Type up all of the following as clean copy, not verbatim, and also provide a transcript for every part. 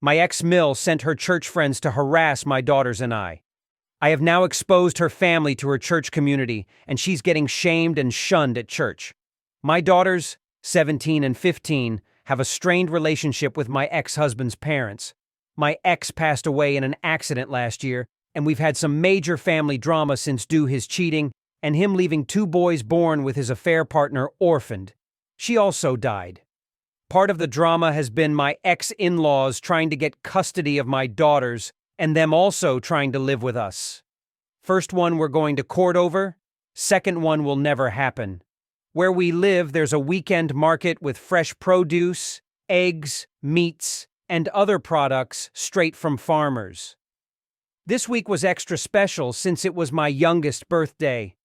My ex-Mill sent her church friends to harass my daughters and I. I have now exposed her family to her church community, and she's getting shamed and shunned at church. My daughters, 17 and 15, have a strained relationship with my ex-husband's parents. My ex passed away in an accident last year, and we've had some major family drama since due his cheating and him leaving 2 boys born with his affair partner orphaned. She also died. Part of the drama has been my ex-in-laws trying to get custody of my daughters and them also trying to live with us. First one we're going to court over, second one will never happen. Where we live, there's a weekend market with fresh produce, eggs, meats, and other products straight from farmers. This week was extra special since it was my youngest birthday.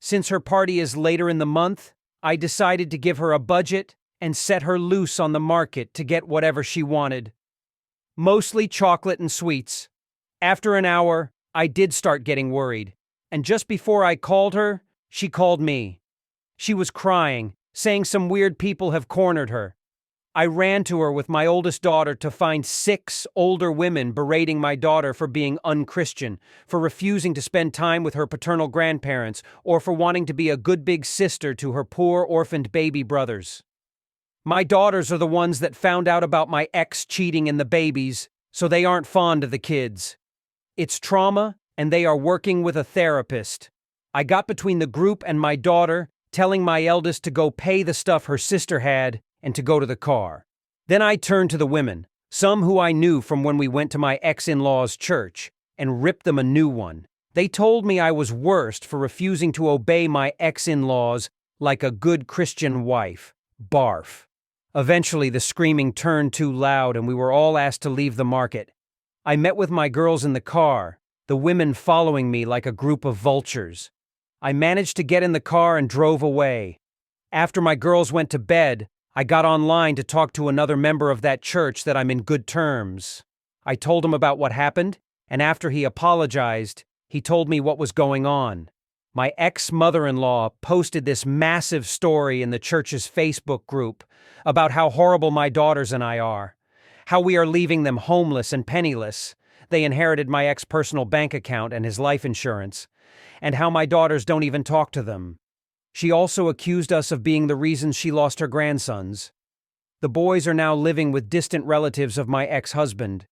Since her party is later in the month, I decided to give her a budget and set her loose on the market to get whatever she wanted. Mostly chocolate and sweets. After an hour, I did start getting worried, and just before I called her, she called me. She was crying, saying some weird people have cornered her. I ran to her with my oldest daughter to find 6 older women berating my daughter for being unchristian, for refusing to spend time with her paternal grandparents, or for wanting to be a good big sister to her poor orphaned baby brothers. My daughters are the ones that found out about my ex cheating and the babies, so they aren't fond of the kids. It's trauma, and they are working with a therapist. I got between the group and my daughter, telling my eldest to go pay the stuff her sister had and to go to the car. Then I turned to the women, some who I knew from when we went to my ex-in-law's church, and ripped them a new one. They told me I was worst for refusing to obey my ex-in-laws like a good Christian wife. Barf. Eventually, the screaming turned too loud and we were all asked to leave the market. I met with my girls in the car, the women following me like a group of vultures. I managed to get in the car and drove away. After my girls went to bed, I got online to talk to another member of that church that I'm in good terms. I told him about what happened, and after he apologized, he told me what was going on. My ex-mother-in-law posted this massive story in the church's Facebook group about how horrible my daughters and I are, how we are leaving them homeless and penniless. They inherited my ex's personal bank account and his life insurance, and how my daughters don't even talk to them. She also accused us of being the reason she lost her grandsons. The boys are now living with distant relatives of my ex-husband.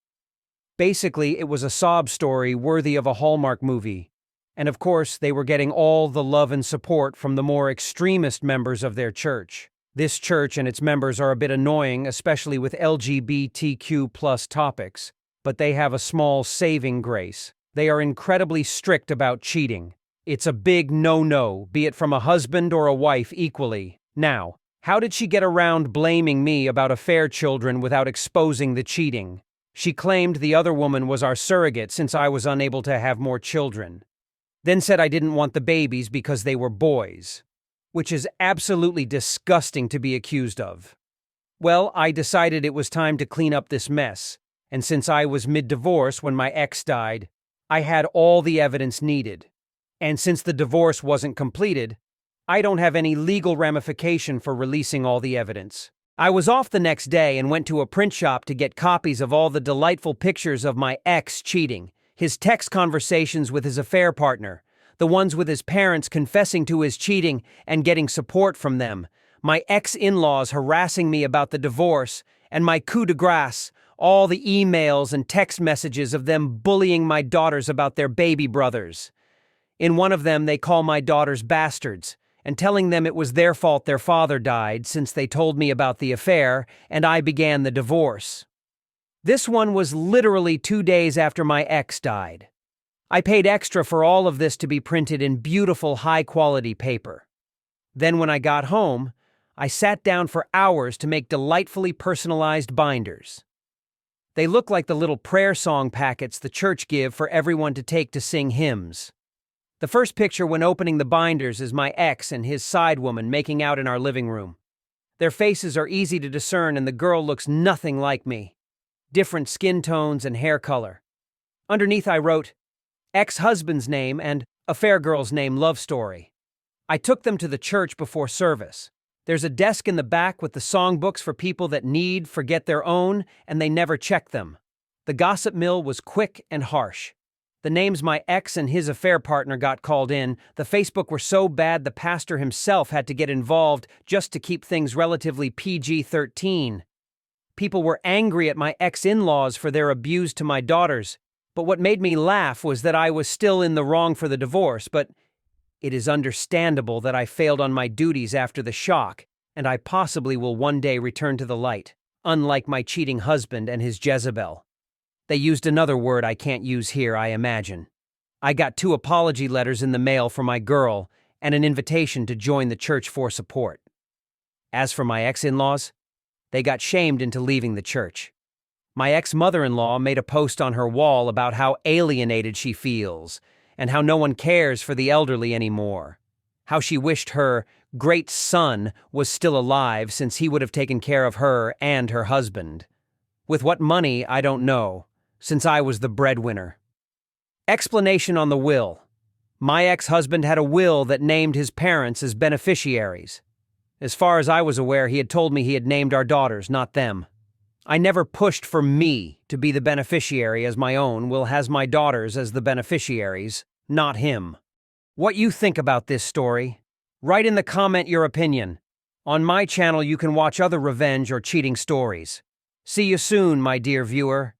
Basically, it was a sob story worthy of a Hallmark movie. And of course, they were getting all the love and support from the more extremist members of their church. This church and its members are a bit annoying, especially with LGBTQ+ topics, but they have a small saving grace. They are incredibly strict about cheating. It's a big no-no, be it from a husband or a wife equally. Now, how did she get around blaming me about affair children without exposing the cheating? She claimed the other woman was our surrogate since I was unable to have more children. Then said I didn't want the babies because they were boys, which is absolutely disgusting to be accused of. Well, I decided it was time to clean up this mess, and since I was mid-divorce when my ex died, I had all the evidence needed. And since the divorce wasn't completed, I don't have any legal ramification for releasing all the evidence. I was off the next day and went to a print shop to get copies of all the delightful pictures of my ex cheating, his text conversations with his affair partner, the ones with his parents confessing to his cheating and getting support from them, my ex-in-laws harassing me about the divorce, and my coup de grace, all the emails and text messages of them bullying my daughters about their baby brothers. In one of them, they call my daughters bastards, and telling them it was their fault their father died since they told me about the affair and I began the divorce. This one was literally 2 days after my ex died. I paid extra for all of this to be printed in beautiful high-quality paper. Then when I got home, I sat down for hours to make delightfully personalized binders. They look like the little prayer song packets the church give for everyone to take to sing hymns. The first picture when opening the binders is my ex and his side woman making out in our living room. Their faces are easy to discern and the girl looks nothing like me. Different skin tones and hair color. Underneath I wrote, ex-husband's name and affair girl's name love story. I took them to the church before service. There's a desk in the back with the songbooks for people that forget their own, and they never check them. The gossip mill was quick and harsh. The names my ex and his affair partner got called in. The Facebook were so bad the pastor himself had to get involved just to keep things relatively PG-13. People were angry at my ex-in-laws for their abuse to my daughters, but what made me laugh was that I was still in the wrong for the divorce. But it is understandable that I failed on my duties after the shock, and I possibly will one day return to the light, unlike my cheating husband and his Jezebel. They used another word I can't use here, I imagine. I got 2 apology letters in the mail for my girl and an invitation to join the church for support. As for my ex-in-laws, they got shamed into leaving the church. My ex-mother-in-law made a post on her wall about how alienated she feels and how no one cares for the elderly anymore. How she wished her great son was still alive since he would have taken care of her and her husband. With what money, I don't know, since I was the breadwinner. Explanation on the will. My ex-husband had a will that named his parents as beneficiaries. As far as I was aware, he had told me he had named our daughters, not them. I never pushed for me to be the beneficiary, as my own will has my daughters as the beneficiaries, not him. What you think about this story? Write in the comment your opinion. On my channel you can watch other revenge or cheating stories. See you soon, my dear viewer.